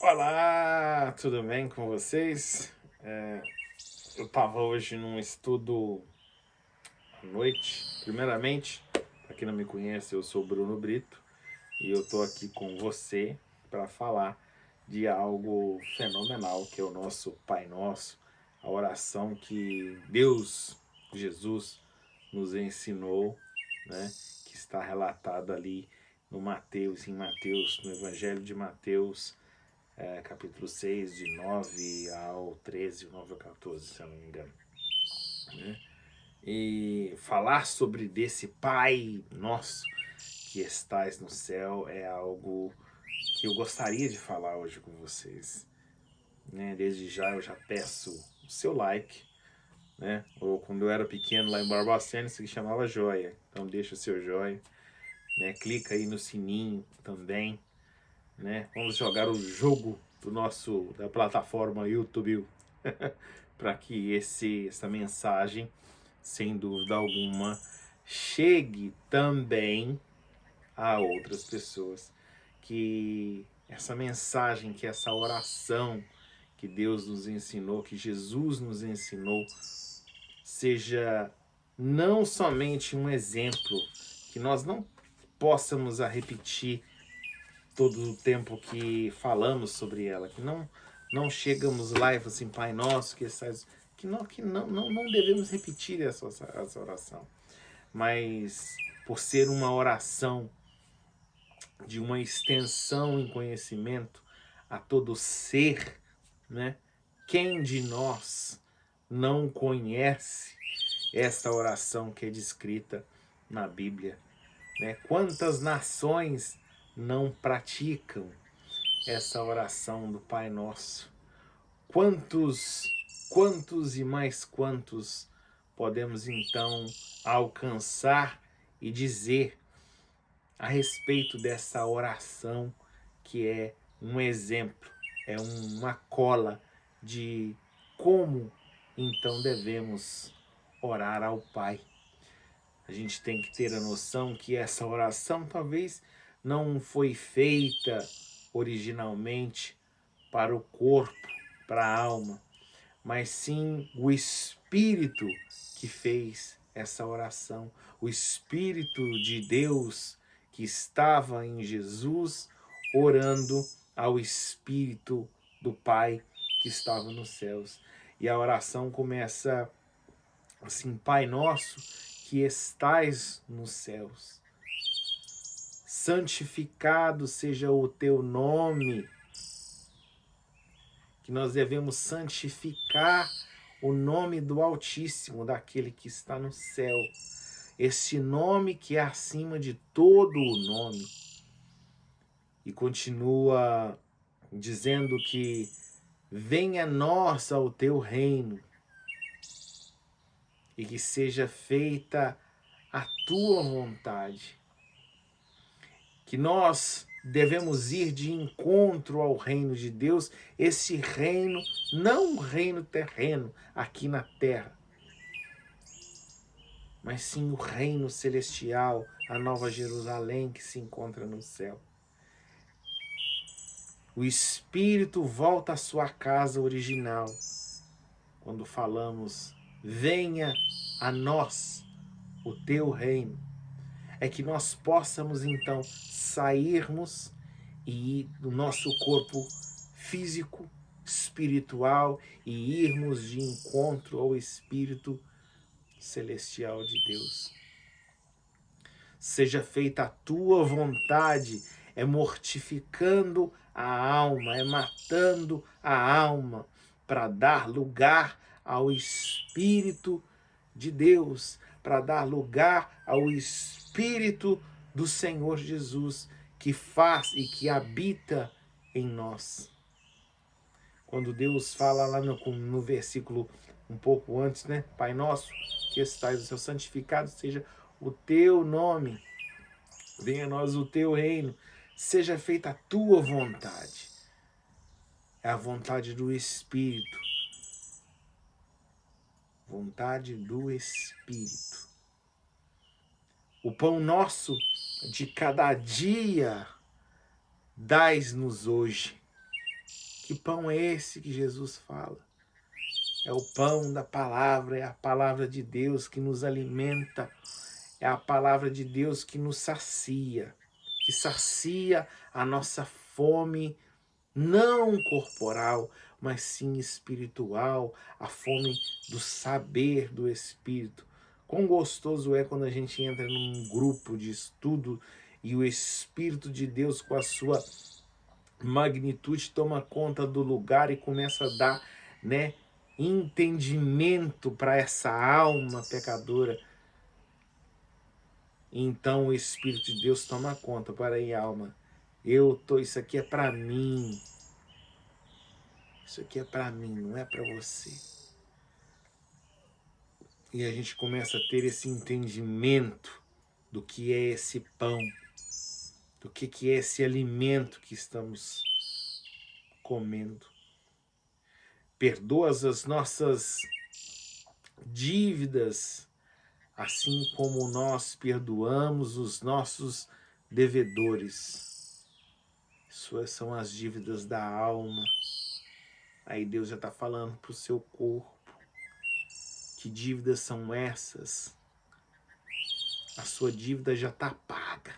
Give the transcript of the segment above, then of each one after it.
Olá, tudo bem com vocês? Eu estava hoje num estudo à noite. Primeiramente, para quem não me conhece, eu sou Bruno Brito e eu estou aqui com você para falar de algo fenomenal que é o nosso Pai Nosso, a oração que Deus, Jesus, nos ensinou, né? Que está relatada ali no Mateus, no Evangelho de Mateus, capítulo 6 de 9 ao 13, 9 ao 14, se eu não me engano. Né? E falar sobre desse Pai Nosso que estás no céu é algo que eu gostaria de falar hoje com vocês. Né? Desde já eu já peço o seu like, né? Ou quando eu era pequeno lá em Barbacena, isso que chamava joia. Então deixa o seu joia, né? Clica aí no sininho também, né? Vamos jogar o jogo da plataforma YouTube para que essa mensagem, sem dúvida alguma, chegue também a outras pessoas. Que essa mensagem, que essa oração que Deus nos ensinou, que Jesus nos ensinou, seja não somente um exemplo, que nós não possamos a repetir todo o tempo que falamos sobre ela, que não chegamos lá e falamos assim, Pai Nosso, que estás... não devemos repetir essa oração. Mas por ser uma oração de uma extensão em conhecimento a todo ser, né? Quem de nós não conhece esta oração que é descrita na Bíblia? Né? Quantas nações não praticam essa oração do Pai Nosso? Quantos e mais quantos podemos então alcançar e dizer a respeito dessa oração que é um exemplo, é uma cola de como então devemos orar ao Pai? A gente tem que ter a noção que essa oração talvez não foi feita originalmente para o corpo, para a alma, mas sim o Espírito que fez essa oração. O Espírito de Deus que estava em Jesus orando ao Espírito do Pai que estava nos céus. E a oração começa assim, Pai Nosso que estais nos céus, santificado seja o teu nome, que nós devemos santificar o nome do Altíssimo, daquele que está no céu, esse nome que é acima de todo o nome. E continua dizendo que venha a nós ao teu reino e que seja feita a tua vontade. Que nós devemos ir de encontro ao reino de Deus, esse reino, não um reino terreno aqui na terra, mas sim o reino celestial, a Nova Jerusalém que se encontra no céu. O Espírito volta à sua casa original, quando falamos, venha a nós o teu reino. É que nós possamos então sairmos e ir do nosso corpo físico, espiritual e irmos de encontro ao Espírito celestial de Deus. Seja feita a tua vontade, é mortificando a alma, é matando a alma para dar lugar ao Espírito de Deus, para dar lugar ao Espírito do Senhor Jesus, que faz e que habita em nós. Quando Deus fala lá no versículo um pouco antes, né? Pai nosso, que estais no céu, santificado seja o teu nome, venha a nós o teu reino, seja feita a tua vontade. É a vontade do Espírito. Vontade do Espírito. O pão nosso de cada dia dai-nos hoje. Que pão é esse que Jesus fala? É o pão da palavra, é a palavra de Deus que nos alimenta, é a palavra de Deus que nos sacia, que sacia a nossa fome, não corporal, mas sim espiritual, a fome do saber do Espírito. Quão gostoso é quando a gente entra num grupo de estudo e o Espírito de Deus, com a sua magnitude, toma conta do lugar e começa a dar, né, entendimento para essa alma pecadora. Então o Espírito de Deus toma conta. Para aí, alma, isso aqui é para mim. Isso aqui é para mim, não é para você. E a gente começa a ter esse entendimento do que é esse pão, do que é esse alimento que estamos comendo. Perdoa as nossas dívidas, assim como nós perdoamos os nossos devedores. Essas são as dívidas da alma. Aí Deus já está falando para o seu corpo. Que dívidas são essas? A sua dívida já está paga.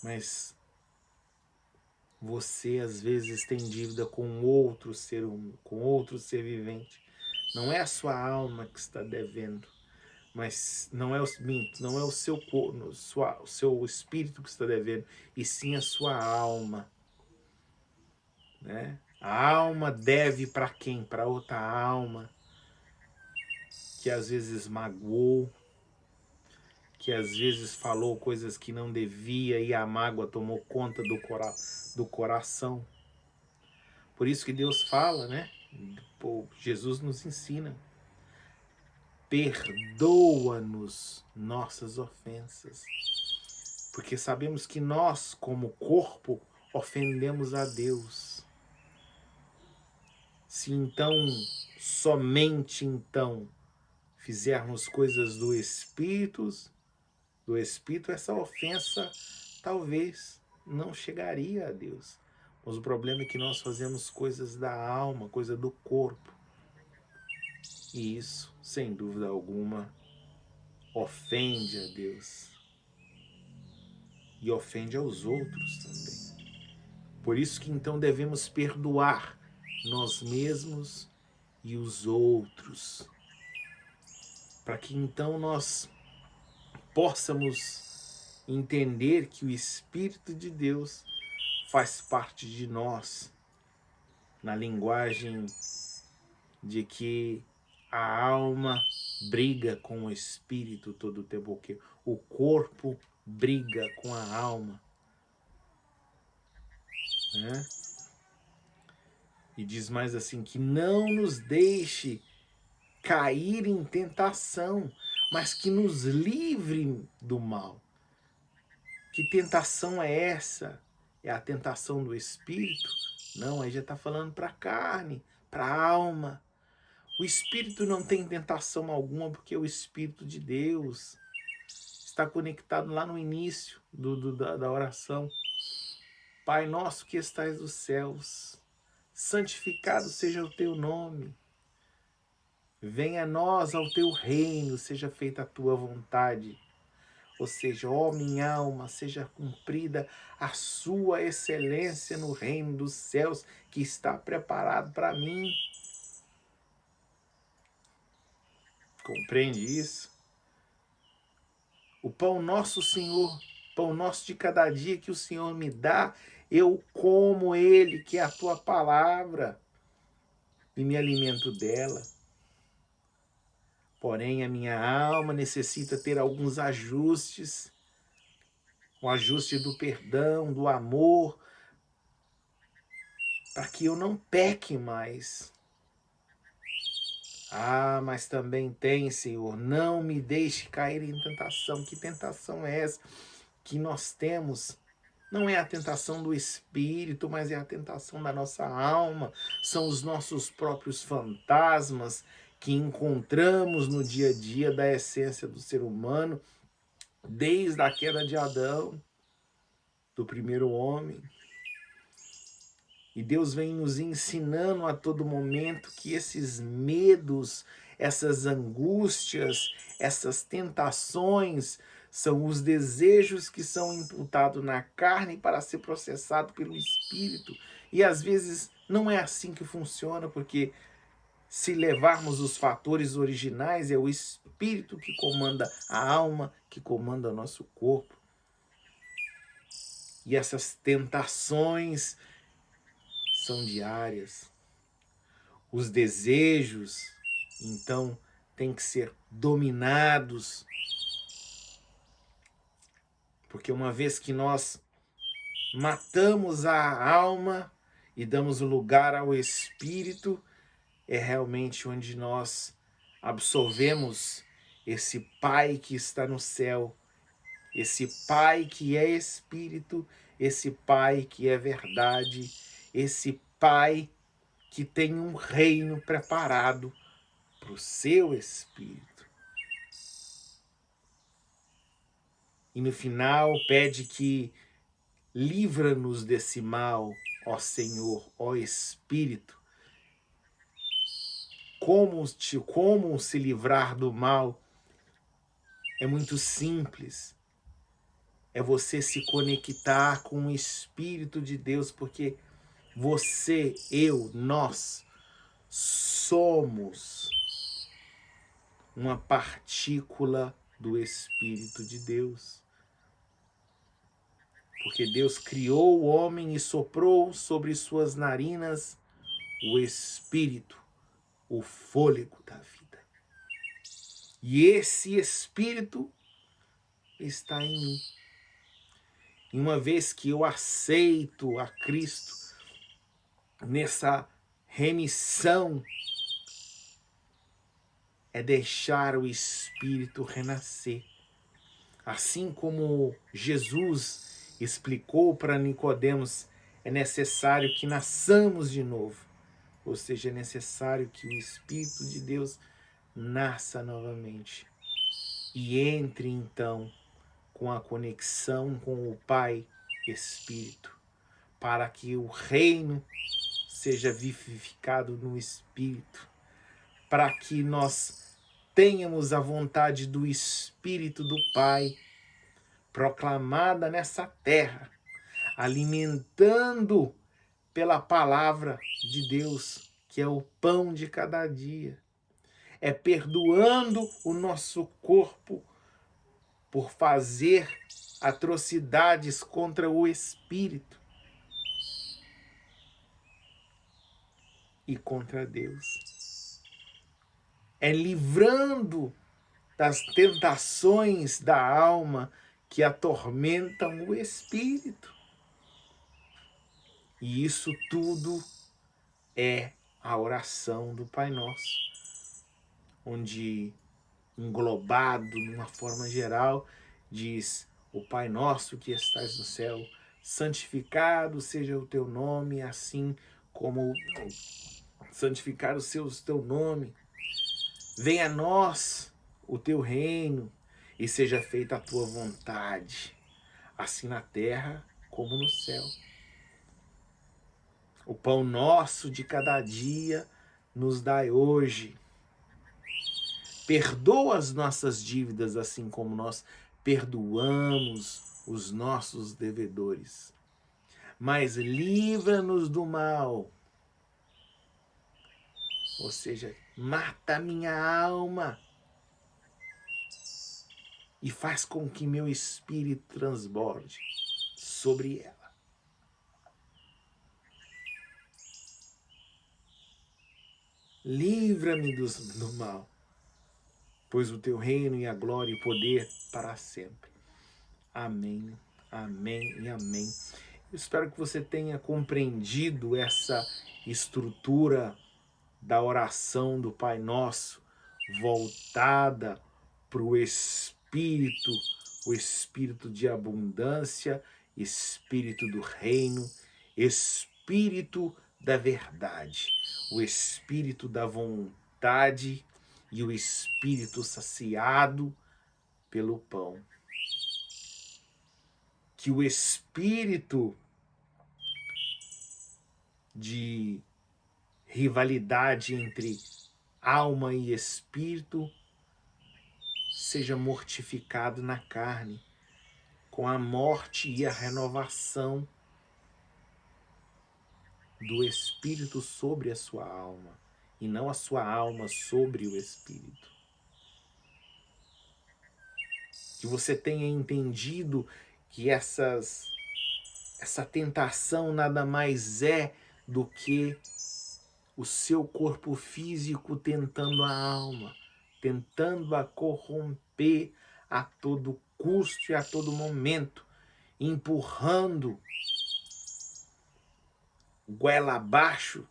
Mas você às vezes tem dívida com outro ser humano, com outro ser vivente. Não é a sua alma que está devendo, mas não é o seu espírito que está devendo, e sim a sua alma, né? A alma deve para quem? Para outra alma que às vezes magoou, que às vezes falou coisas que não devia e a mágoa tomou conta do coração. Por isso que Deus fala, né? Jesus nos ensina: perdoa-nos nossas ofensas. Porque sabemos que nós, como corpo, ofendemos a Deus. Se então, somente então, fizermos coisas do Espírito, essa ofensa talvez não chegaria a Deus. Mas o problema é que nós fazemos coisas da alma, coisa do corpo. E isso, sem dúvida alguma, ofende a Deus. E ofende aos outros também. Por isso que então devemos perdoar nós mesmos e os outros. Para que então nós possamos entender que o Espírito de Deus faz parte de nós, na linguagem de que a alma briga com o espírito todo o tempo, porque o corpo briga com a alma, né? E diz mais assim, que não nos deixe cair em tentação, mas que nos livre do mal. Que tentação é essa? É a tentação do espírito? Não, aí já está falando para a carne, para a alma. O espírito não tem tentação alguma, porque o Espírito de Deus está conectado lá no início da oração. Pai nosso que estais nos céus, santificado seja o teu nome. Venha a nós ao teu reino, seja feita a tua vontade. Ou seja, ó minha alma, seja cumprida a sua excelência no reino dos céus que está preparado para mim. Compreende isso? O pão nosso, Senhor, pão nosso de cada dia que o Senhor me dá, eu como ele, que é a tua palavra, e me alimento dela. Porém, a minha alma necessita ter alguns ajustes, o ajuste do perdão, do amor, para que eu não peque mais. Ah, mas também tem, Senhor, não me deixe cair em tentação. Que tentação é essa que nós temos? Não é a tentação do espírito, mas é a tentação da nossa alma. São os nossos próprios fantasmas que encontramos no dia a dia da essência do ser humano, desde a queda de Adão, do primeiro homem. E Deus vem nos ensinando a todo momento que esses medos, essas angústias, essas tentações são os desejos que são imputados na carne para ser processado pelo Espírito. E às vezes não é assim que funciona, porque se levarmos os fatores originais, é o Espírito que comanda a alma, que comanda o nosso corpo. E essas tentações são diárias. Os desejos, então, têm que ser dominados. Porque uma vez que nós matamos a alma e damos lugar ao Espírito, é realmente onde nós absolvemos esse Pai que está no céu, esse Pai que é Espírito, esse Pai que é verdade, esse Pai que tem um reino preparado para o seu Espírito. E no final pede que livra-nos desse mal, ó Senhor, ó Espírito. Como se livrar do mal? É muito simples. É você se conectar com o Espírito de Deus, porque você, eu, nós somos uma partícula do Espírito de Deus. Porque Deus criou o homem e soprou sobre suas narinas o Espírito, o fôlego da vida. E esse Espírito está em mim. E uma vez que eu aceito a Cristo nessa remissão, é deixar o Espírito renascer. Assim como Jesus explicou para Nicodemos, é necessário que nasçamos de novo. Ou seja, é necessário que o Espírito de Deus nasça novamente. E entre então com a conexão com o Pai Espírito, para que o reino seja vivificado no Espírito, para que nós tenhamos a vontade do Espírito do Pai proclamada nessa terra, alimentando pela palavra de Deus, que é o pão de cada dia. É perdoando o nosso corpo por fazer atrocidades contra o Espírito e contra Deus. É livrando das tentações da alma que atormentam o Espírito. E isso tudo é a oração do Pai Nosso, onde, englobado numa forma geral, diz: o Pai Nosso que estás no céu, santificado seja o teu nome, assim como santificado seja o teu nome. Venha a nós o teu reino e seja feita a tua vontade, assim na terra como no céu. O pão nosso de cada dia nos dai hoje. Perdoa as nossas dívidas, assim como nós perdoamos os nossos devedores. Mas livra-nos do mal. Ou seja, mata a minha alma e faz com que meu espírito transborde sobre ela. Livra-me do mal, pois o teu reino e a glória e o poder para sempre. Amém, amém e amém. Eu espero que você tenha compreendido essa estrutura da oração do Pai Nosso, voltada para o Espírito de abundância, Espírito do reino, Espírito da verdade, o Espírito da vontade e o Espírito saciado pelo pão. Que o Espírito de rivalidade entre alma e espírito seja mortificado na carne, com a morte e a renovação do espírito sobre a sua alma, e não a sua alma sobre o espírito. Que você tenha entendido que essa tentação nada mais é do que o seu corpo físico tentando a alma, tentando a corromper a todo custo e a todo momento, empurrando goela abaixo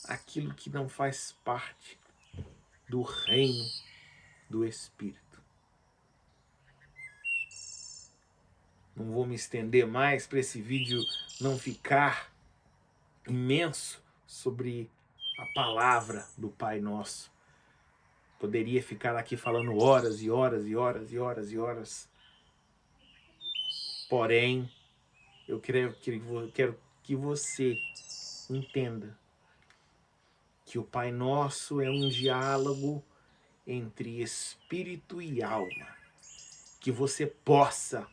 aquilo que não faz parte do reino do Espírito. Não vou me estender mais para esse vídeo não ficar imenso sobre a palavra do Pai Nosso. Poderia ficar aqui falando horas e horas e horas e horas e horas. Porém, eu quero que você entenda que o Pai Nosso é um diálogo entre espírito e alma. Que você possa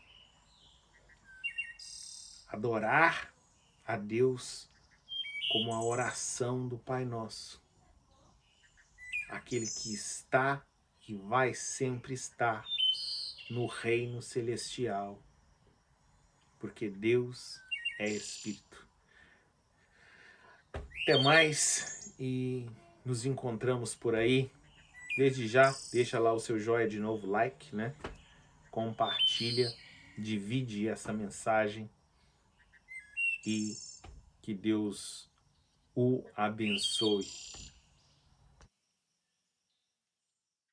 adorar a Deus como a oração do Pai Nosso. Aquele que está e vai sempre estar no reino celestial. Porque Deus é Espírito. Até mais e nos encontramos por aí. Desde já, deixa lá o seu joinha de novo, like, né? Compartilha, divide essa mensagem e que Deus o abençoe.